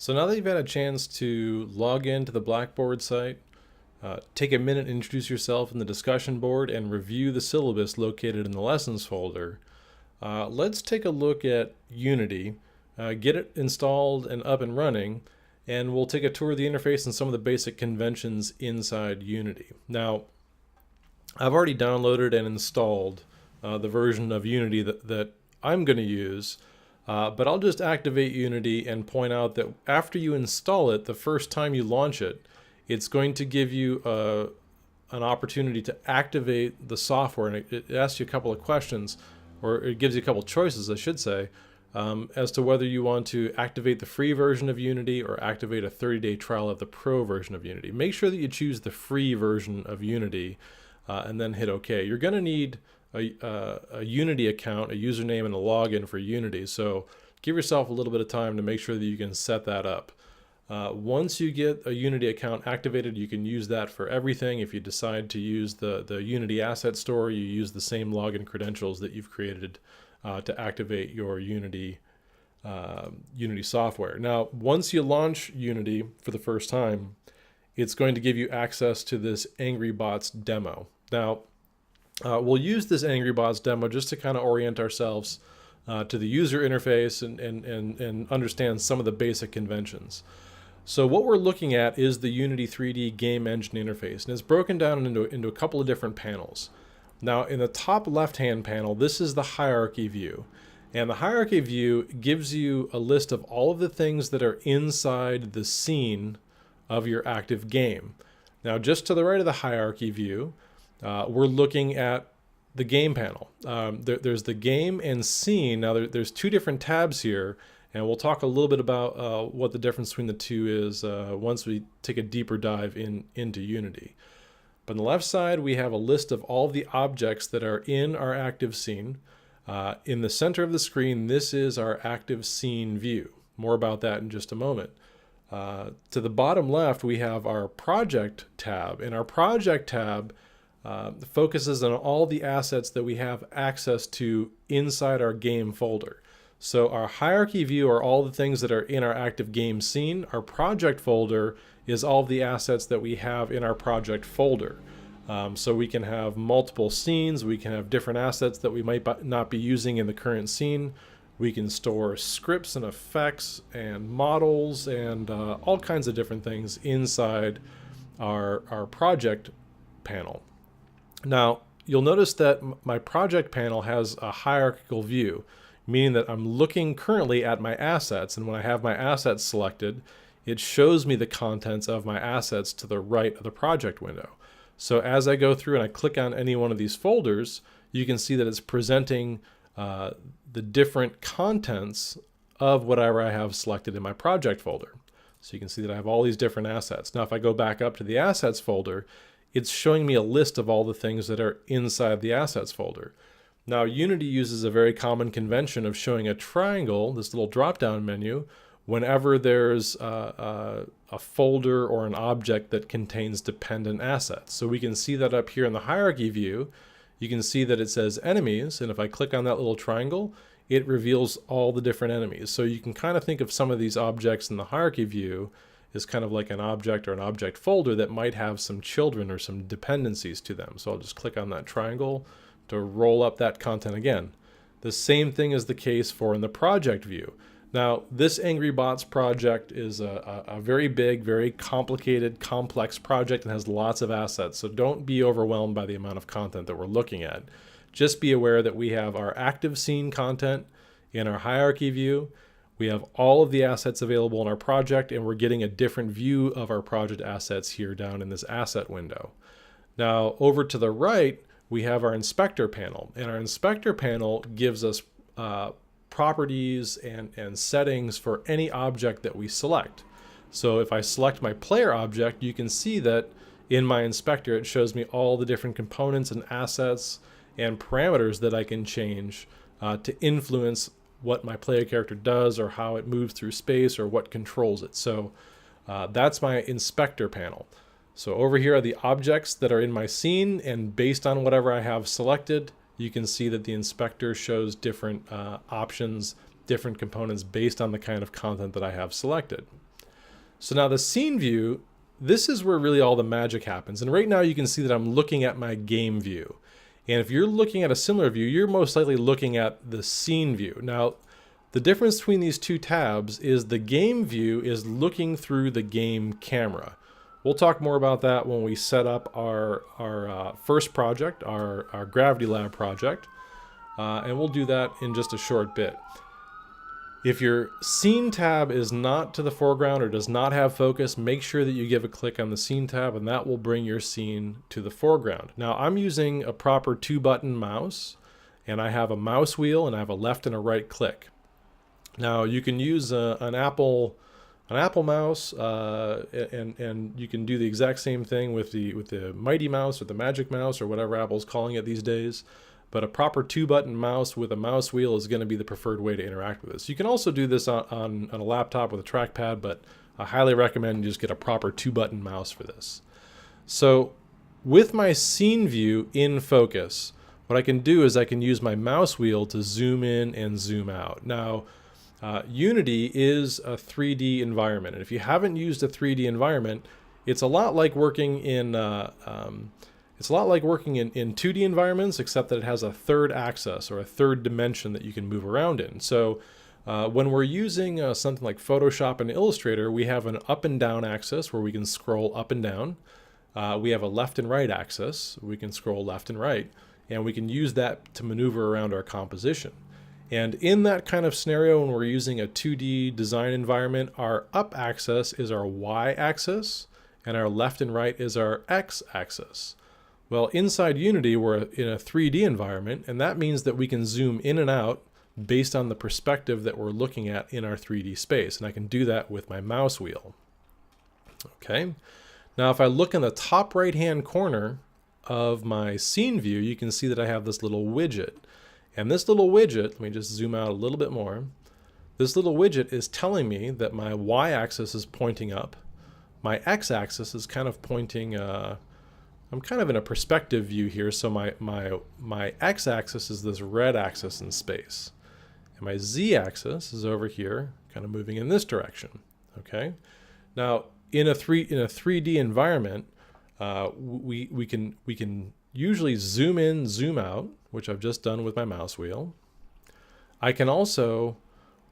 So now that you've had a chance to log into the Blackboard site, take a minute and introduce yourself in the discussion board and review the syllabus located in the lessons folder, let's take a look at Unity, get it installed and up and running, and we'll take a tour of the interface and some of the basic conventions inside Unity. Now, I've already downloaded and installed the version of Unity that I'm going to use. But I'll just activate Unity and point out that after you install it, the first time you launch it, it's going to give you an opportunity to activate the software. And it asks you a couple of questions, or it gives you a couple of choices, I should say, as to whether you want to activate the free version of Unity or activate a 30-day trial of the pro version of Unity. Make sure that you choose the free version of Unity and then hit OK. You're going to need a Unity account, a username, and a login for Unity. So give yourself a little bit of time to make sure that you can set that up. Once you get a Unity account activated, you can use that for everything. If you decide to use the Unity Asset Store, you use the same login credentials that you've created to activate your Unity software. Now, once you launch Unity for the first time, it's going to give you access to this Angry Bots demo. Now, we'll use this Angry Bots demo just to kind of orient ourselves to the user interface and understand some of the basic conventions. So what we're looking at is the Unity 3D game engine interface, and it's broken down into a couple of different panels. Now, in the top left-hand panel, this is the hierarchy view. And the hierarchy view gives you a list of all of the things that are inside the scene of your active game. Now, just to the right of the hierarchy view, we're looking at the game panel. There's the game and scene. Now there's two different tabs here, and we'll talk a little bit about what the difference between the two is once we take a deeper dive into Unity. But on the left side, we have a list of all of the objects that are in our active scene. In the center of the screen, this is our active scene view. More about that in just a moment. To the bottom left, we have our project tab, and our project tab focuses on all the assets that we have access to inside our game folder. So our hierarchy view are all the things that are in our active game scene. Our project folder is all the assets that we have in our project folder. So we can have multiple scenes, we can have different assets that we might not be using in the current scene. We can store scripts and effects and models and all kinds of different things inside our project panel. Now, you'll notice that my project panel has a hierarchical view, meaning that I'm looking currently at my assets, and when I have my assets selected, it shows me the contents of my assets to the right of the project window. So as I go through and I click on any one of these folders, you can see that it's presenting the different contents of whatever I have selected in my project folder. So you can see that I have all these different assets. Now, if I go back up to the assets folder, it's showing me a list of all the things that are inside the assets folder. Now, Unity uses a very common convention of showing a triangle, this little drop-down menu, whenever there's a folder or an object that contains dependent assets. So we can see that up here in the hierarchy view. You can see that it says enemies, and if I click on that little triangle, it reveals all the different enemies. So you can kind of think of some of these objects in the hierarchy view is kind of like an object or an object folder that might have some children or some dependencies to them. So I'll just click on that triangle to roll up that content again. The same thing is the case for in the project view. Now, this Angry Bots project is a very big, very complicated, complex project and has lots of assets. So don't be overwhelmed by the amount of content that we're looking at. Just be aware that we have our active scene content in our hierarchy view. We have all of the assets available in our project, and we're getting a different view of our project assets here down in this asset window. Now, over to the right, we have our inspector panel, and our inspector panel gives us properties and settings for any object that we select. So if I select my player object, you can see that in my inspector, it shows me all the different components and assets and parameters that I can change to influence what my player character does or how it moves through space or what controls it. So that's my inspector panel. So over here are the objects that are in my scene, and based on whatever I have selected, you can see that the inspector shows different options, different components based on the kind of content that I have selected. So now the scene view, this is where really all the magic happens. And right now you can see that I'm looking at my game view. And if you're looking at a similar view, you're most likely looking at the scene view. Now, the difference between these two tabs is the game view is looking through the game camera. We'll talk more about that when we set up our first project, our Gravity Lab project. And we'll do that in just a short bit. If your scene tab is not to the foreground or does not have focus, make sure that you give a click on the scene tab, and that will bring your scene to the foreground. Now I'm using a proper 2-button mouse, and I have a mouse wheel and I have a left and a right click. Now you can use an Apple mouse, and you can do the exact same thing with the Mighty Mouse or the Magic Mouse or whatever Apple's calling it these days. But a proper 2-button mouse with a mouse wheel is going to be the preferred way to interact with this. You can also do this on a laptop with a trackpad, but I highly recommend you just get a proper 2-button mouse for this. So with my scene view in focus, what I can do is I can use my mouse wheel to zoom in and zoom out. Now, Unity is a 3D environment, and if you haven't used a 3D environment, it's a lot like working in 2D environments, except that it has a third axis or a third dimension that you can move around in. So when we're using something like Photoshop and Illustrator, we have an up and down axis where we can scroll up and down. We have a left and right axis. We can scroll left and right, and we can use that to maneuver around our composition. And in that kind of scenario, when we're using a 2D design environment, our up axis is our Y axis, and our left and right is our X axis. Well, inside Unity, we're in a 3D environment, and that means that we can zoom in and out based on the perspective that we're looking at in our 3D space. And I can do that with my mouse wheel. Okay. Now, if I look in the top right-hand corner of my scene view, you can see that I have this little widget. And this little widget, let me just zoom out a little bit more. This little widget is telling me that my Y-axis is pointing up. My X-axis is kind of pointing, I'm kind of in a perspective view here, so my X-axis is this red axis in space. And my Z-axis is over here, kind of moving in this direction, okay? Now, in a 3D environment, we can usually zoom in, zoom out, which I've just done with my mouse wheel. I can also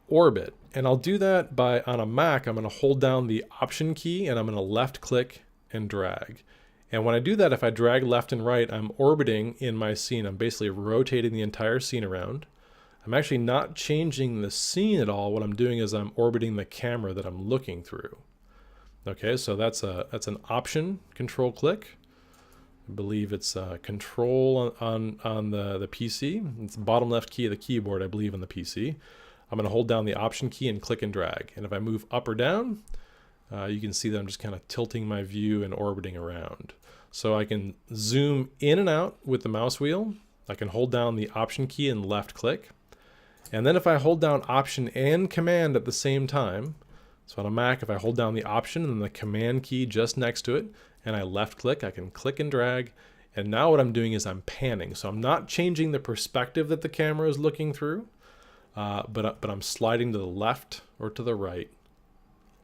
orbit, and I'll do that by, on a Mac, I'm going to hold down the Option key and I'm going to left click and drag. And when I do that, if I drag left and right, I'm orbiting in my scene. I'm basically rotating the entire scene around. I'm actually not changing the scene at all. What I'm doing is I'm orbiting the camera that I'm looking through. Okay, so that's an Option control click. I believe it's control on the PC. It's the bottom left key of the keyboard, I believe, on the PC. I'm going to hold down the Option key and click and drag. And if I move up or down, you can see that I'm just kind of tilting my view and orbiting around. So I can zoom in and out with the mouse wheel. I can hold down the Option key and left click. And then if I hold down Option and Command at the same time, so on a Mac, if I hold down the Option and the Command key just next to it, and I left click, I can click and drag. And now what I'm doing is I'm panning. So I'm not changing the perspective that the camera is looking through, but I'm sliding to the left or to the right,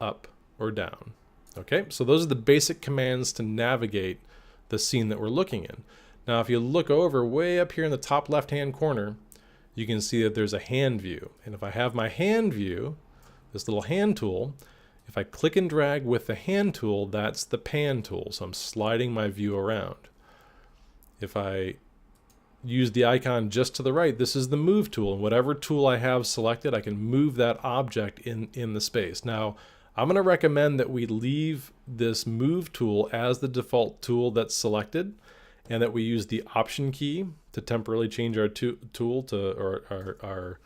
up or down. Okay, so those are the basic commands to navigate the scene that we're looking in. Now, if you look over way up here in the top left-hand corner, you can see that there's a hand view. And if I have my hand view, this little hand tool, if I click and drag with the hand tool, that's the pan tool. So I'm sliding my view around. If I use the icon just to the right, this is the move tool. And whatever tool I have selected, I can move that object in the space. Now, I'm going to recommend that we leave this move tool as the default tool that's selected, and that we use the Option key to temporarily change our tool to,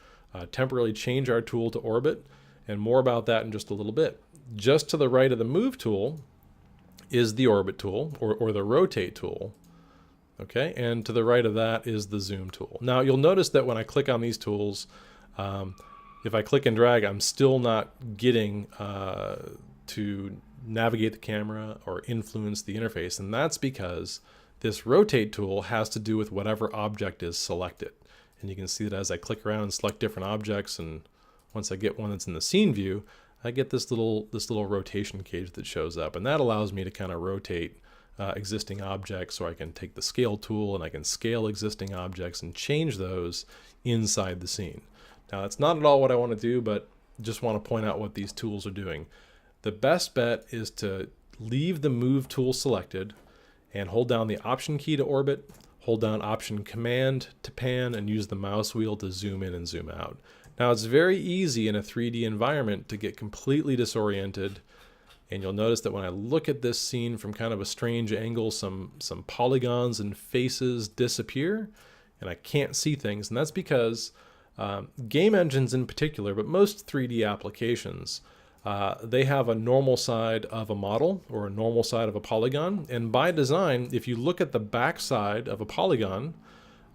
temporarily change our tool to orbit. And more about that in just a little bit. Just to the right of the move tool is the orbit tool or the rotate tool. Okay, and to the right of that is the zoom tool. Now you'll notice that when I click on these tools, if I click and drag, I'm still not getting to navigate the camera or influence the interface. And that's because this rotate tool has to do with whatever object is selected. And you can see that as I click around and select different objects, and once I get one that's in the scene view, I get this little rotation cage that shows up, and that allows me to kind of rotate existing objects, so I can take the scale tool and I can scale existing objects and change those inside the scene. Now, that's not at all what I want to do, but just want to point out what these tools are doing. The best bet is to leave the move tool selected and hold down the option key to orbit, hold down option command to pan, and use the mouse wheel to zoom in and zoom out. Now, it's very easy in a 3D environment to get completely disoriented, and you'll notice that when I look at this scene from kind of a strange angle, some polygons and faces disappear, and I can't see things. And that's because game engines in particular, but most 3D applications, they have a normal side of a model or a normal side of a polygon. And by design, if you look at the back side of a polygon,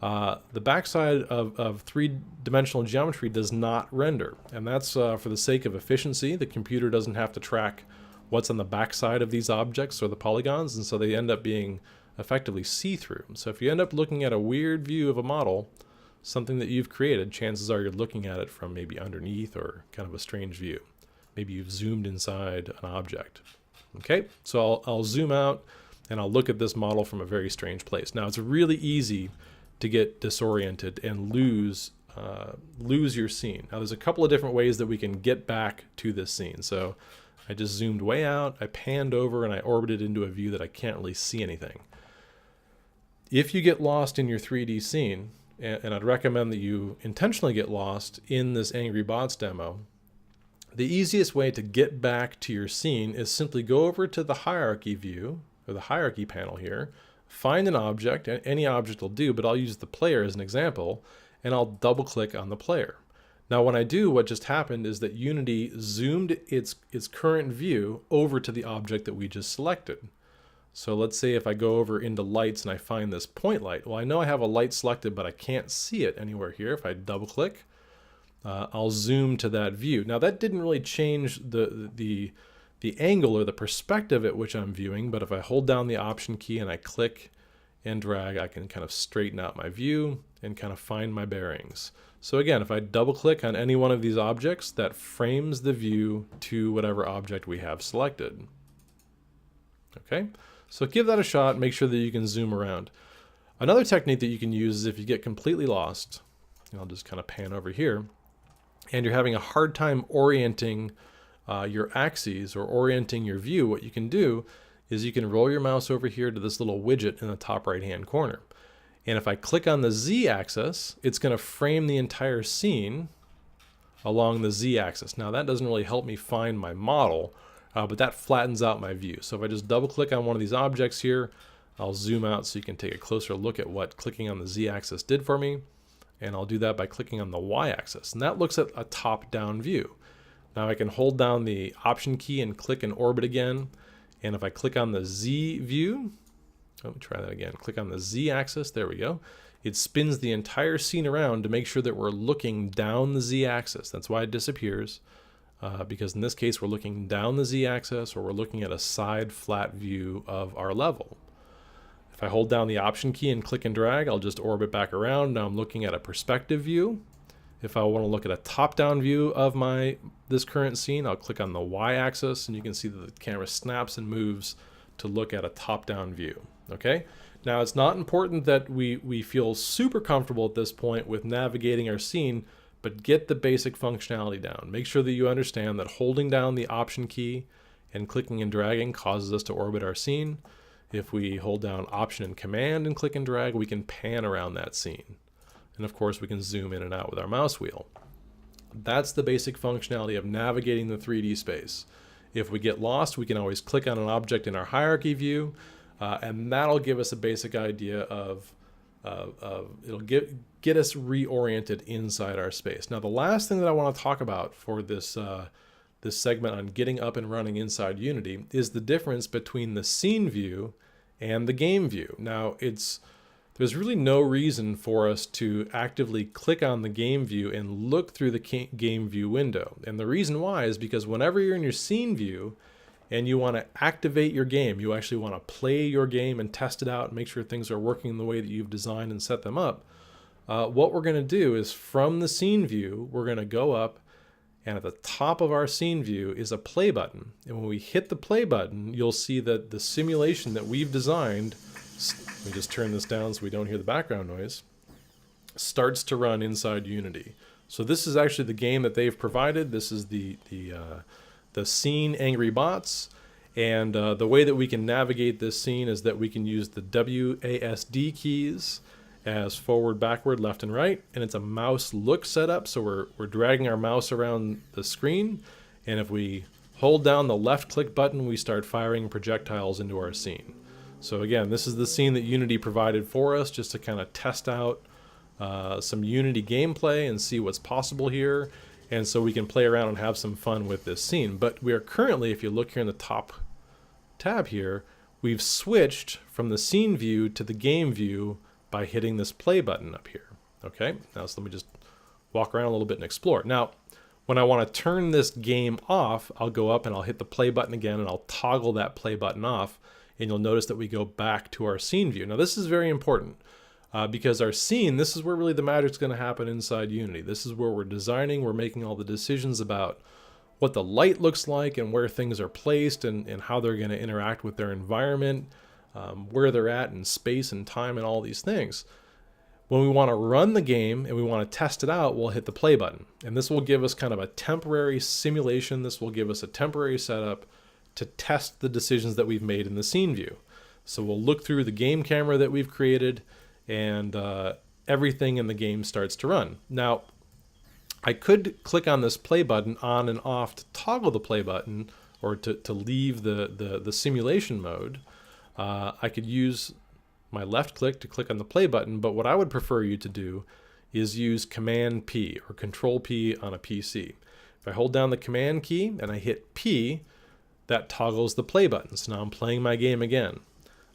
the backside of three-dimensional geometry does not render. And that's for the sake of efficiency. The computer doesn't have to track what's on the backside of these objects or the polygons, and so they end up being effectively see-through. So if you end up looking at a weird view of a model, something that you've created, chances are you're looking at it from maybe underneath or kind of a strange view. Maybe you've zoomed inside an object. Okay, so I'll zoom out and I'll look at this model from a very strange place. Now, it's really easy to get disoriented and lose your scene. Now, there's a couple of different ways that we can get back to this scene. So I just zoomed way out, I panned over, and I orbited into a view that I can't really see anything. If you get lost in your 3D scene, and I'd recommend that you intentionally get lost in this Angry Bots demo, the easiest way to get back to your scene is simply go over to the hierarchy view, or the hierarchy panel here, find an object, and any object will do, but I'll use the player as an example, and I'll double click on the player. Now, when I do, what just happened is that Unity zoomed its current view over to the object that we just selected. So let's say if I go over into lights and I find this point light. Well, I know I have a light selected, but I can't see it anywhere here. If I double click, I'll zoom to that view. Now, that didn't really change the angle or the perspective at which I'm viewing, but if I hold down the option key and I click and drag, I can kind of straighten out my view and kind of find my bearings. So again, if I double click on any one of these objects, that frames the view to whatever object we have selected. Okay, so give that a shot, make sure that you can zoom around. Another technique that you can use is if you get completely lost, and I'll just kind of pan over here, and you're having a hard time orienting your axes or orienting your view, what you can do is you can roll your mouse over here to this little widget in the top right hand corner. And if I click on the Z axis, it's going to frame the entire scene along the Z axis. Now, that doesn't really help me find my model, but that flattens out my view. So if I just double click on one of these objects here, I'll zoom out so you can take a closer look at what clicking on the Z axis did for me. And I'll do that by clicking on the Y axis. And that looks at a top-down view. Now I can hold down the option key and click and orbit again. And if I click on the Z view, let me try that again. Click on the Z axis, there we go. It spins the entire scene around to make sure that we're looking down the Z axis. That's why it disappears, because in this case we're looking down the Z axis, or we're looking at a side flat view of our level. If I hold down the option key and click and drag, I'll just orbit back around. Now I'm looking at a perspective view. If I want to look at a top-down view of this current scene, I'll click on the Y axis, and you can see that the camera snaps and moves to look at a top-down view. Okay, now it's not important that we feel super comfortable at this point with navigating our scene, but get the basic functionality down. Make sure that you understand that holding down the option key and clicking and dragging causes us to orbit our scene. If we hold down option and command and click and drag, we can pan around that scene. And of course, we can zoom in and out with our mouse wheel. That's the basic functionality of navigating the 3D space. If we get lost, we can always click on an object in our hierarchy view, and that'll give us a basic idea of it'll get us reoriented inside our space. Now, the last thing that I want to talk about for this this segment on getting up and running inside Unity is the difference between the scene view and the game view. Now, there's really no reason for us to actively click on the game view and look through the game view window. And the reason why is because whenever you're in your scene view and you want to activate your game, you actually want to play your game and test it out and make sure things are working the way that you've designed and set them up, what we're going to do is from the scene view, we're going to go up And at the top of our scene view is a play button. And when we hit the play button, you'll see that the simulation that we've designed, let me just turn this down so we don't hear the background noise, starts to run inside Unity. So this is actually the game that they've provided. This is the scene Angry Bots. And the way that we can navigate this scene is that we can use the WASD keys as forward, backward, left, and right. And it's a mouse look setup. So we're dragging our mouse around the screen. And if we hold down the left click button, we start firing projectiles into our scene. So again, this is the scene that Unity provided for us just to kind of test out some Unity gameplay and see what's possible here. And so we can play around and have some fun with this scene. But we are currently, if you look here in the top tab here, we've switched from the scene view to the game view by hitting this play button up here. Okay, now so let me just walk around a little bit and explore. Now, when I want to turn this game off, I'll go up and I'll hit the play button again and I'll toggle that play button off. And you'll notice that we go back to our scene view. Now this is very important because our scene, this is where really the magic's going to happen inside Unity. This is where we're designing, we're making all the decisions about what the light looks like and where things are placed and how they're going to interact with their environment, where they're at in space and time and all these things. When we want to run the game and we want to test it out, we'll hit the play button. And this will give us kind of a temporary simulation. This will give us a temporary setup to test the decisions that we've made in the scene view. So we'll look through the game camera that we've created and everything in the game starts to run. Now, I could click on this play button on and off to toggle the play button or to leave the simulation mode. I could use my left click to click on the play button, but what I would prefer you to do is use Command P or Control P on a PC. If I hold down the Command key and I hit P, that toggles the play button. So now I'm playing my game again.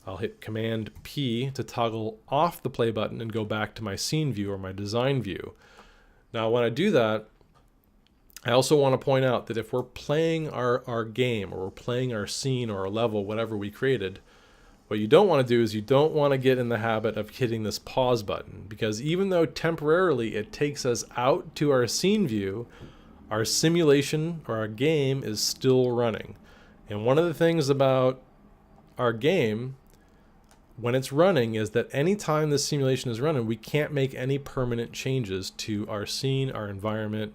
I'll hit Command P to toggle off the play button and go back to my scene view or my design view. Now when I do that, I also want to point out that if we're playing our game or we're playing our scene or our level, whatever we created, what you don't want to do is you don't want to get in the habit of hitting this pause button, because even though temporarily it takes us out to our scene view, our simulation or our game is still running. And one of the things about our game when it's running is that anytime this simulation is running, we can't make any permanent changes to our scene, our environment,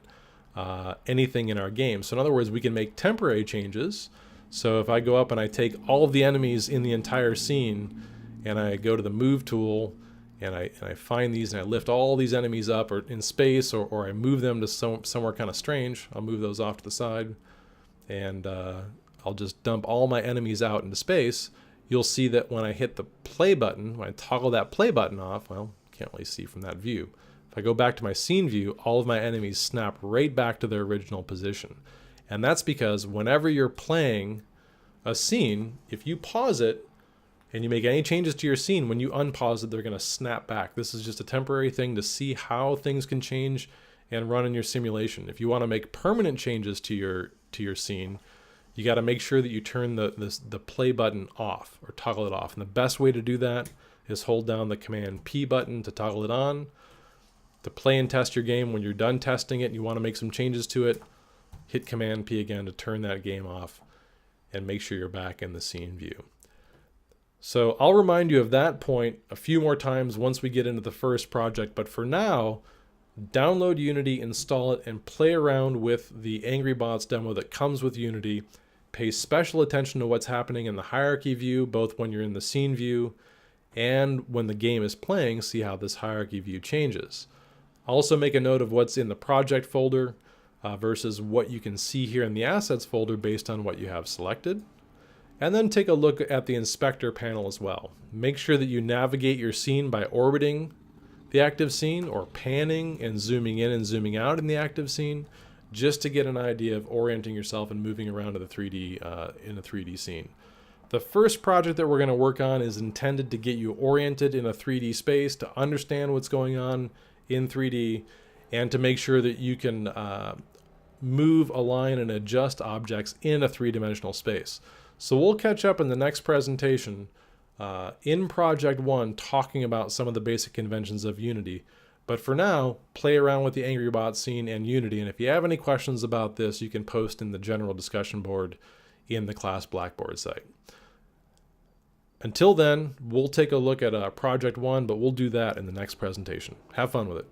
anything in our game. So in other words, we can make temporary changes. So if I go up and I take all of the enemies in the entire scene and I go to the move tool and I find these and I lift all these enemies up or in space or I move them to somewhere kind of strange, I'll move those off to the side and I'll just dump all my enemies out into space. You'll see that when I hit the play button, when I toggle that play button off, well, can't really see from that view. If I go back to my scene view, all of my enemies snap right back to their original position. And that's because whenever you're playing a scene, if you pause it and you make any changes to your scene, when you unpause it, they're going to snap back. This is just a temporary thing to see how things can change and run in your simulation. If you want to make permanent changes to your scene, you got to make sure that you turn the play button off or toggle it off. And the best way to do that is hold down the Command P button to toggle it on. To play and test your game, when you're done testing it and you want to make some changes to it, hit Command P again to turn that game off and make sure you're back in the scene view. So I'll remind you of that point a few more times once we get into the first project. But for now, download Unity, install it, and play around with the Angry Bots demo that comes with Unity. Pay special attention to what's happening in the hierarchy view, both when you're in the scene view and when the game is playing. See how this hierarchy view changes. Also make a note of what's in the project folder versus what you can see here in the assets folder based on what you have selected. And then take a look at the inspector panel as well. Make sure that you navigate your scene by orbiting the active scene or panning and zooming in and zooming out in the active scene, just to get an idea of orienting yourself and moving around to the 3D in a 3D scene. The first project that we're going to work on is intended to get you oriented in a 3D space, to understand what's going on in 3D, and to make sure that you can move, align, and adjust objects in a three-dimensional space. So we'll catch up in the next presentation in Project 1 talking about some of the basic conventions of Unity. But for now, play around with the Angry Bot scene and Unity, and if you have any questions about this, you can post in the general discussion board in the class Blackboard site. Until then, we'll take a look at Project 1, but we'll do that in the next presentation. Have fun with it.